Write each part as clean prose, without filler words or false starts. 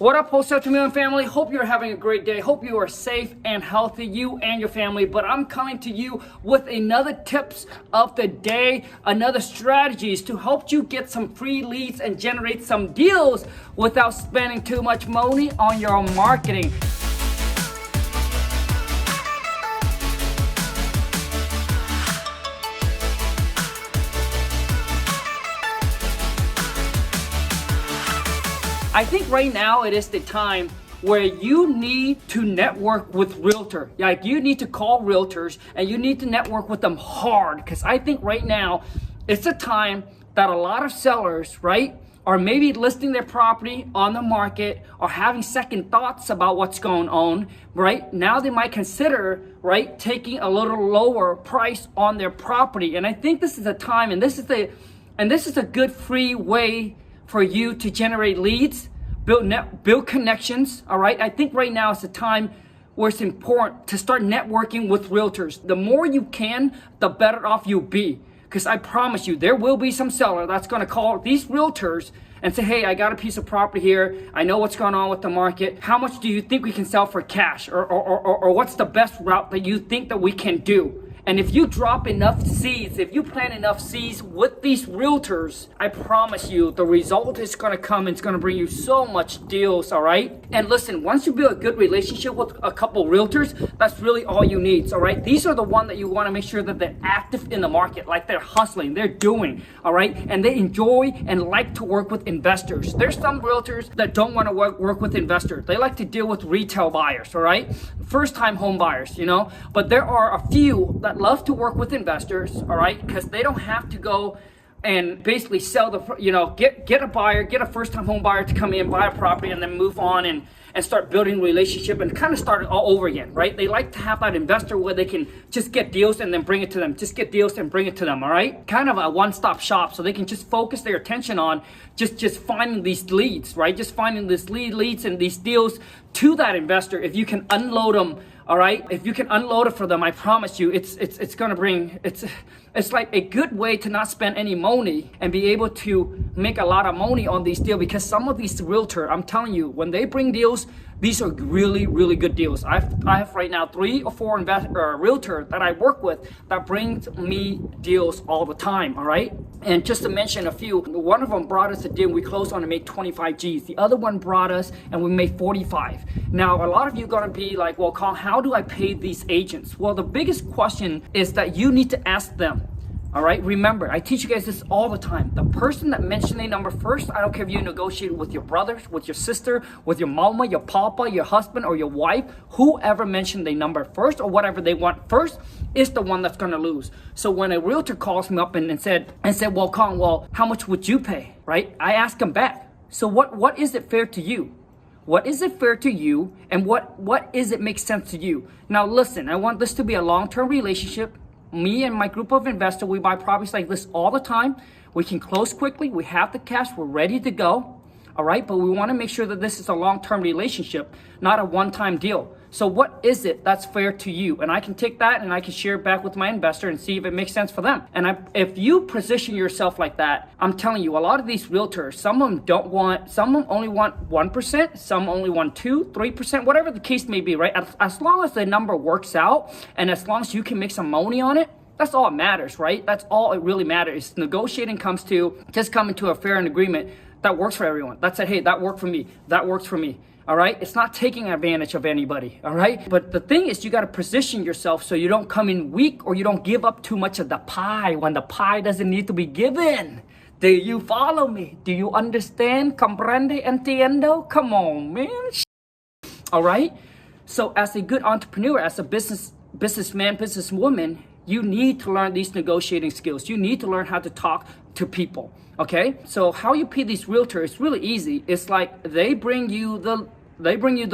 What up, Wholesale Community family? Hope you're having a great day. Hope you are safe and healthy, you and your family. But I'm coming to you with another tips of the day, another strategies to help you get some free leads and generate some deals without spending too much money on your marketing. I think right now it is the time where you need to network with realtor. Like you need to call realtors and you need to network with them hard, because I think right now it's a time that a lot of sellers, right, are maybe listing their property on the market or having second thoughts about what's going on, right? Now they might consider, right, taking a little lower price on their property. And I think this is a time, and this is a good free way for you to generate leads, build connections, all right? I think right now is the time where it's important to start networking with realtors. The more you can, the better off you'll be. Because I promise you, there will be some seller that's gonna call these realtors and say, hey, I got a piece of property here. I know what's going on with the market. How much do you think we can sell for cash? Or what's the best route that you think that we can do? And if you drop enough seeds, if you plant enough seeds with these realtors, I promise you the result is gonna come and it's gonna bring you so much deals, all right? And listen, once you build a good relationship with a couple realtors, that's really all you need, all right? These are the ones that you wanna make sure that they're active in the market, like they're hustling, they're doing, all right? And they enjoy and like to work with investors. There's some realtors that don't wanna work with investors. They like to deal with retail buyers, all right? First-time home buyers, you know? But there are a few that love to work with investors, all right, because they don't have to go and basically sell the, you know, get a buyer, get a first-time home buyer to come in, buy a property, and then move on and start building a relationship and kind of start it all over again, right? They like to have that investor where they can just get deals and then bring it to them, just get deals and bring it to them, all right? Kind of a one-stop shop, so they can just focus their attention on just finding these leads, right? Just finding these leads and these deals to that investor. If you can unload them, all right, if you can unload it for them, I promise you, it's gonna bring, it's like a good way to not spend any money and be able to make a lot of money on these deals. Because some of these realtors, I'm telling you, when they bring deals, these are really, really good deals. I have right now 3 or 4 realtors that I work with that brings me deals all the time, all right? And just to mention a few, one of them brought us a deal, we closed on and made 25 G's. The other one brought us and we made 45. Now, a lot of you are gonna be like, well, Khang, how do I pay these agents? Well, the biggest question is that you need to ask them. All right, remember, I teach you guys this all the time. The person that mentioned a number first, I don't care if you negotiate with your brothers, with your sister, with your mama, your papa, your husband, or your wife, whoever mentioned a number first or whatever they want first is the one that's gonna lose. So when a realtor calls me up and said, well, Khang, well, how much would you pay, right? I ask them back. So what is it fair to you? What is it fair to you? And what is it make sense to you? Now listen, I want this to be a long-term relationship. Me and my group of investors, we buy properties like this all the time. We can close quickly. We have the cash. We're ready to go. All right. But we want to make sure that this is a long-term relationship, not a one-time deal. So what is it that's fair to you? And I can take that and I can share it back with my investor and see if it makes sense for them. And if you position yourself like that, I'm telling you, a lot of these realtors, some of them only want 1%, some only want 2, 3%, whatever the case may be, right? As long as the number works out and as long as you can make some money on it, that's all it matters, right? That's all it really matters. Negotiating comes to just coming to a fair agreement that works for everyone. That said, hey, that worked for me. That works for me. All right, it's not taking advantage of anybody, all right? But the thing is, you got to position yourself so you don't come in weak or you don't give up too much of the pie when the pie doesn't need to be given. Do you follow me? Do you understand? Comprende? Entiendo? Come on, man. All right? So as a good entrepreneur, as a businessman, businesswoman, you need to learn these negotiating skills. You need to learn how to talk to people, okay? So how you pay these realtors is really easy. It's like they bring you the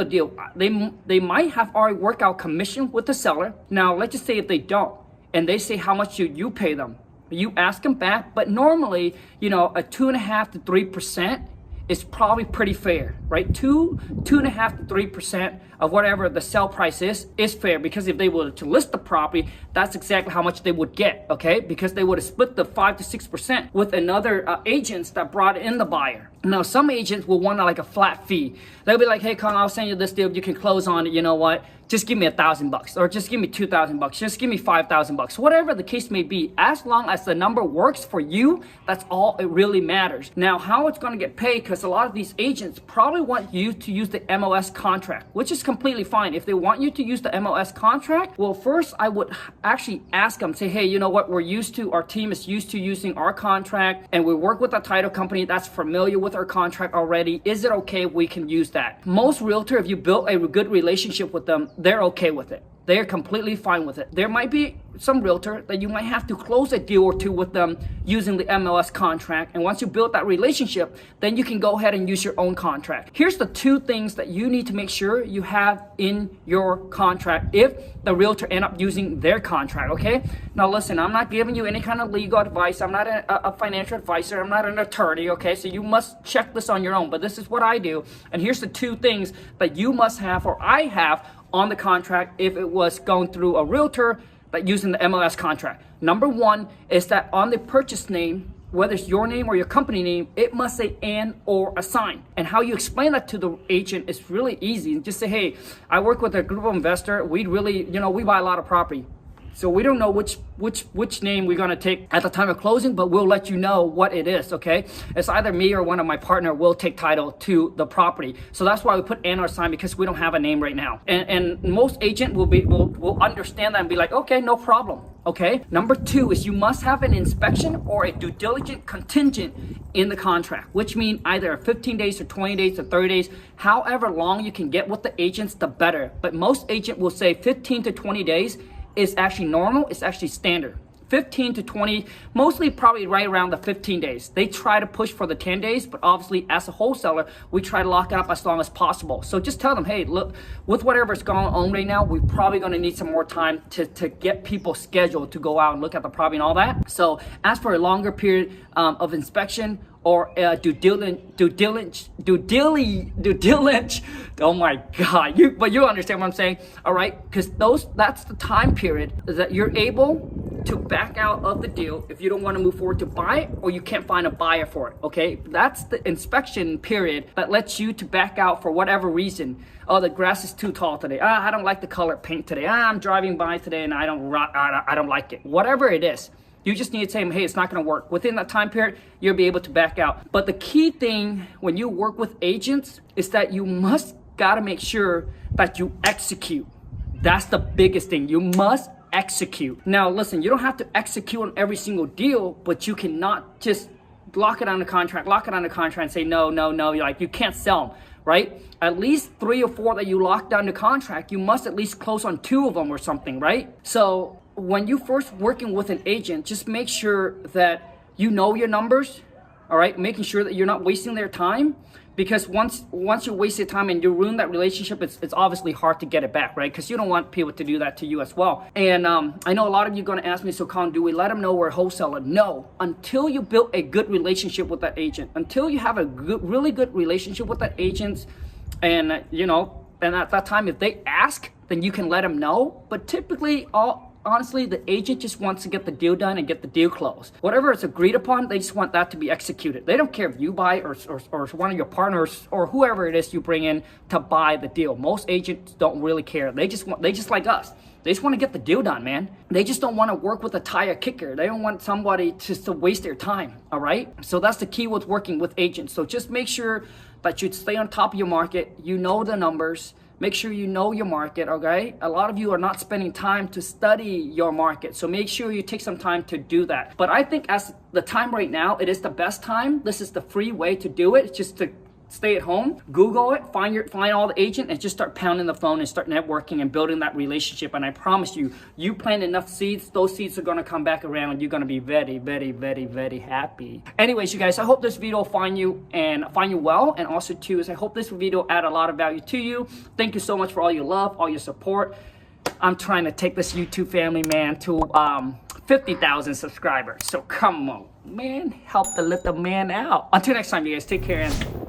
deal. They might have already worked out commission with the seller. Now, let's just say if they don't, and they say how much should you pay them. You ask them back, but normally, you know, a 2.5% to 3% is probably pretty fair. right? 2.5 to 3% of whatever the sell price is fair, because if they were to list the property, that's exactly how much they would get, okay? Because they would have split the 5 to 6% with another agents that brought in the buyer. Now, some agents will want like a flat fee. They'll be like, hey, Khang, I'll send you this deal. You can close on it. You know what? Just give me $1,000, or just give me $2,000, just give me $5,000, whatever the case may be. As long as the number works for you, that's all it really matters. Now, how it's going to get paid, because a lot of these agents probably want you to use the MLS contract, which is completely fine. If they want you to use the MLS contract, well, first I would actually ask them, say, hey, you know what? Our team is used to using our contract, and we work with a title company that's familiar with our contract already. Is it okay if we can use that? Most realtor, if you build a good relationship with them, they're okay with it. They're completely fine with it. There might be some realtor that you might have to close a deal or two with them using the MLS contract. And once you build that relationship, then you can go ahead and use your own contract. Here's the 2 things that you need to make sure you have in your contract if the realtor end up using their contract, okay? Now listen, I'm not giving you any kind of legal advice. I'm not a financial advisor. I'm not an attorney, okay? So you must check this on your own, but this is what I do. And here's the 2 things that you must have, or I have, on the contract if it was going through a realtor that using the MLS contract. Number 1 is that on the purchase name, whether it's your name or your company name, it must say and or assign. And how you explain that to the agent is really easy. Just say, hey, I work with a group of investor. We really, we buy a lot of property. So we don't know which name we're gonna take at the time of closing, but we'll let you know what it is, okay? It's either me or one of my partner will take title to the property. So that's why we put and or sign, because we don't have a name right now. And most agent will understand that and be like, okay, no problem, okay? Number 2 is you must have an inspection or a due diligence contingent in the contract, which means either 15 days or 20 days or 30 days, however long you can get with the agents, the better. But most agent will say 15 to 20 days is actually normal, it's actually standard. 15 to 20, mostly probably right around the 15 days. They try to push for the 10 days, but obviously as a wholesaler, we try to lock it up as long as possible. So just tell them, hey, look, with whatever's going on right now, we're probably gonna need some more time to get people scheduled to go out and look at the property and all that. So ask for a longer period of inspection or due diligence. Oh my God, but you understand what I'm saying, all right? Because that's the time period that you're able to back out of the deal if you don't want to move forward to buy it, or you can't find a buyer for it, okay? That's the inspection period that lets you to back out for whatever reason. Oh, the grass is too tall today. I don't like the color paint today. I'm driving by today and I don't like it. Whatever it is, you just need to say, hey, it's not going to work. Within that time period, you'll be able to back out. But the key thing when you work with agents is that you gotta make sure that you execute. That's the biggest thing. You must execute. Now, listen, you don't have to execute on every single deal, but you cannot just lock it on the contract and say, no. You're like, you can't sell them, right? At least 3 or 4 that you lock down the contract, you must at least close on 2 of them or something, right? So when you first working with an agent, just make sure that you know your numbers, all right? Making sure that you're not wasting their time, because once you waste your time and you ruin that relationship, it's obviously hard to get it back, right? Because you don't want people to do that to you as well. And I know a lot of you are going to ask me, so Khang, do we let them know we're a wholesaler? No, until you build a good relationship with that agent, until you have a really good relationship with that agent, and and at that time, if they ask, then you can let them know. But typically, honestly, the agent just wants to get the deal done and get the deal closed. Whatever is agreed upon, they just want that to be executed. They don't care if you buy or one of your partners or whoever it is you bring in to buy the deal. Most agents don't really care. They just like us. They just want to get the deal done, man. They just don't want to work with a tire kicker. They don't want somebody just to waste their time, all right? So that's the key with working with agents. So just make sure that you stay on top of your market. You know the numbers. Make sure you know your market, okay? A lot of you are not spending time to study your market. So make sure you take some time to do that. But I think as the time right now, it is the best time. This is the free way to do it. It's just to stay at home, Google it, find all the agent, and just start pounding the phone and start networking and building that relationship. And I promise you, you plant enough seeds, those seeds are gonna come back around and you're gonna be very, very, very, very happy. Anyways, you guys, I hope this video will find you well. And also too, is I hope this video add a lot of value to you. Thank you so much for all your love, all your support. I'm trying to take this YouTube family, man, to 50,000 subscribers. So come on, man, help the little man out. Until next time, you guys, take care and